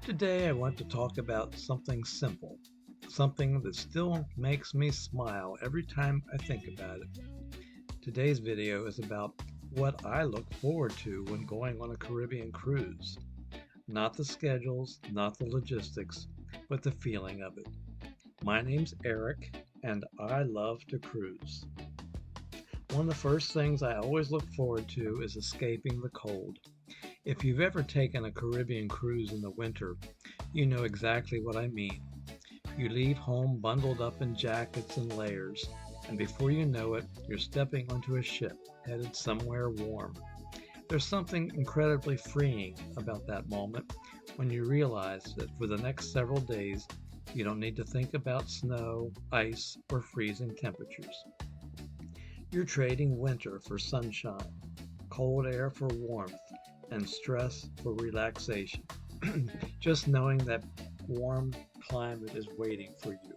Today, I want to talk about something simple, something that still makes me smile every time I think about it. Today's video is about what I look forward to when going on a Caribbean cruise. Not the schedules, not the logistics, but the feeling of it. My name's Eric, and I love to cruise. One of the first things I always look forward to is escaping the cold. If you've ever taken a Caribbean cruise in the winter, you know exactly what I mean. You leave home bundled up in jackets and layers, and before you know it, you're stepping onto a ship headed somewhere warm. There's something incredibly freeing about that moment when you realize that for the next several days, you don't need to think about snow, ice, or freezing temperatures. You're trading winter for sunshine, cold air for warmth, and stress for relaxation. Just knowing that warm climate is waiting for you.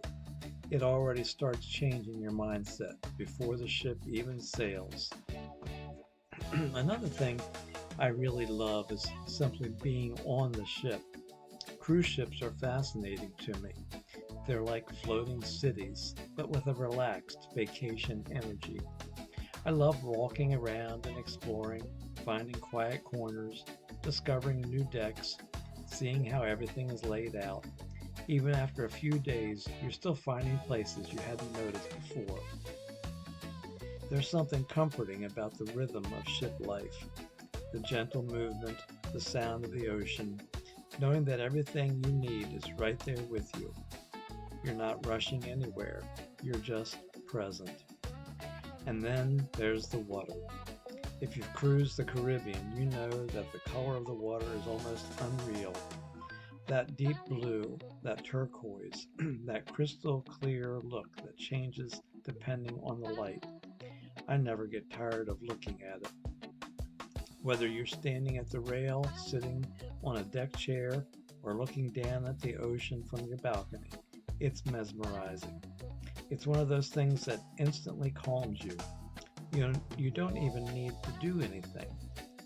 It already starts changing your mindset before the ship even sails. Another thing I really love is simply being on the ship. Cruise ships are fascinating to me. They're like floating cities, but with a relaxed vacation energy. I love walking around and exploring, finding quiet corners, discovering new decks, seeing how everything is laid out. Even after a few days, you're still finding places you hadn't noticed before. There's something comforting about the rhythm of ship life, the gentle movement, the sound of the ocean, knowing that everything you need is right there with you. You're not rushing anywhere, you're just present. And then there's the water. If you've cruised the Caribbean, you know that the color of the water is almost unreal. That deep blue, that turquoise, that crystal clear look that changes depending on the light. I never get tired of looking at it. Whether you're standing at the rail, sitting on a deck chair, or looking down at the ocean from your balcony, it's mesmerizing. It's one of those things that instantly calms you. You don't even need to do anything.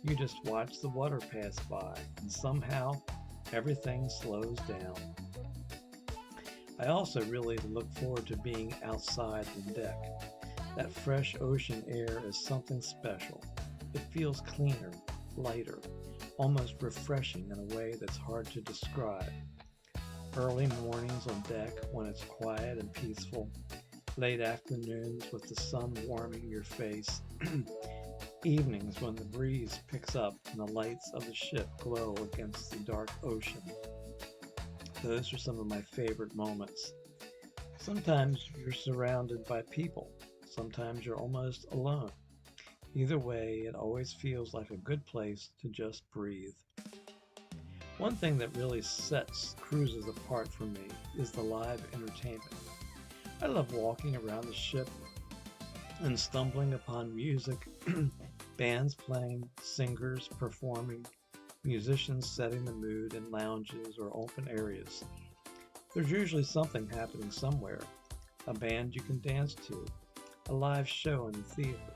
You just watch the water pass by, and somehow everything slows down. I also really look forward to being outside on deck. That fresh ocean air is something special. It feels cleaner, lighter, almost refreshing in a way that's hard to describe. Early mornings on deck when it's quiet and peaceful, late afternoons with the sun warming your face, evenings when the breeze picks up and the lights of the ship glow against the dark ocean. Those are some of my favorite moments. Sometimes you're surrounded by people, sometimes you're almost alone. Either way, it always feels like a good place to just breathe. One thing that really sets cruises apart for me is the live entertainment. I love walking around the ship and stumbling upon music, bands playing, singers performing, musicians setting the mood in lounges or open areas. There's usually something happening somewhere, a band you can dance to, a live show in the theater,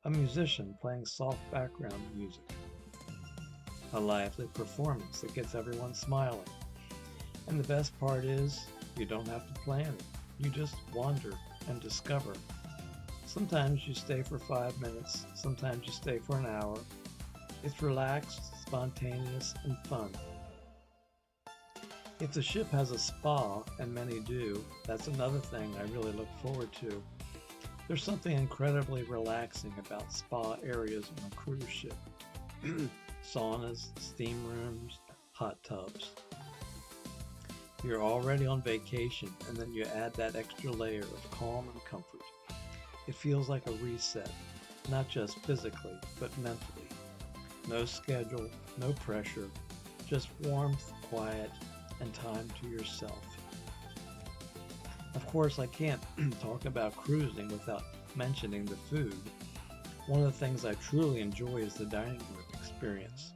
a musician playing soft background music, a lively performance that gets everyone smiling. And the best part is, you don't have to plan it. You just wander and discover. Sometimes you stay for 5 minutes, sometimes you stay for an hour. It's relaxed, spontaneous, and fun. If the ship has a spa, and many do, that's another thing I really look forward to. There's something incredibly relaxing about spa areas on a cruise ship. Saunas, steam rooms, hot tubs. You're already on vacation, and then you add that extra layer of calm and comfort. It feels like a reset, not just physically, but mentally. No schedule, no pressure, just warmth, quiet, and time to yourself. Of course, I can't talk about cruising without mentioning the food. One of the things I truly enjoy is the dining room experience.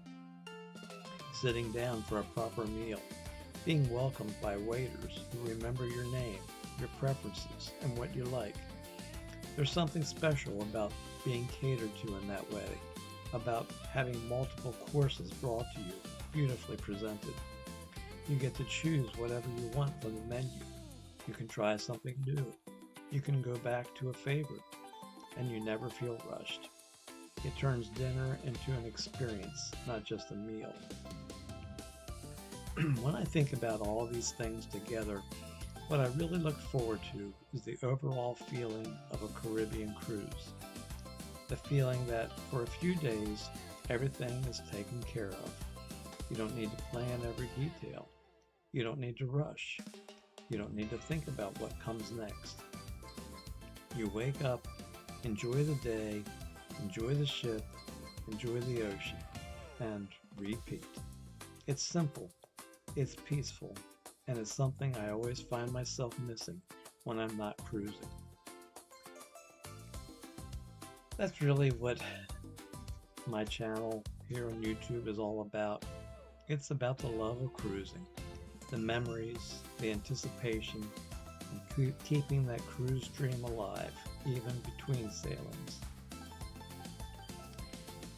Sitting down for a proper meal, being welcomed by waiters who remember your name, your preferences, and what you like. There's something special about being catered to in that way, about having multiple courses brought to you, beautifully presented. You get to choose whatever you want from the menu. You can try something new. You can go back to a favorite, and you never feel rushed. It turns dinner into an experience, not just a meal. When I think about all these things together, what I really look forward to is the overall feeling of a Caribbean cruise. The feeling that for a few days, everything is taken care of. You don't need to plan every detail. You don't need to rush. You don't need to think about what comes next. You wake up, enjoy the day, enjoy the ship, enjoy the ocean, and repeat. It's simple, it's peaceful, and it's something I always find myself missing when I'm not cruising. That's really what my channel here on YouTube is all about. It's about the love of cruising, the memories, the anticipation, and keeping that cruise dream alive, even between sailings.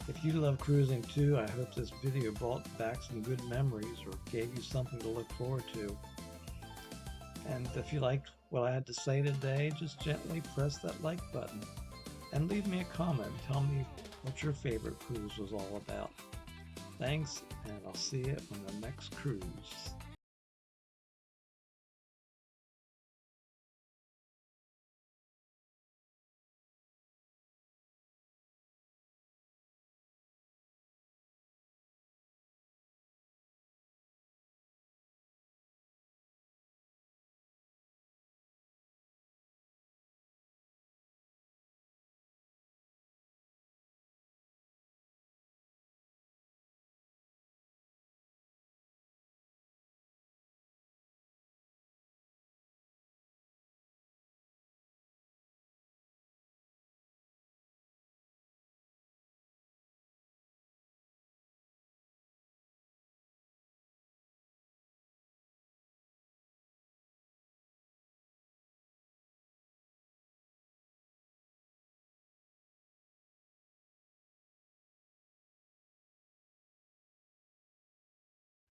If you love cruising too, I hope this video brought back some good memories or gave you something to look forward to. And if you liked what I had to say today, just gently press that like button and leave me a comment. Tell me what your favorite cruise was all about. Thanks, and I'll see you on the next cruise.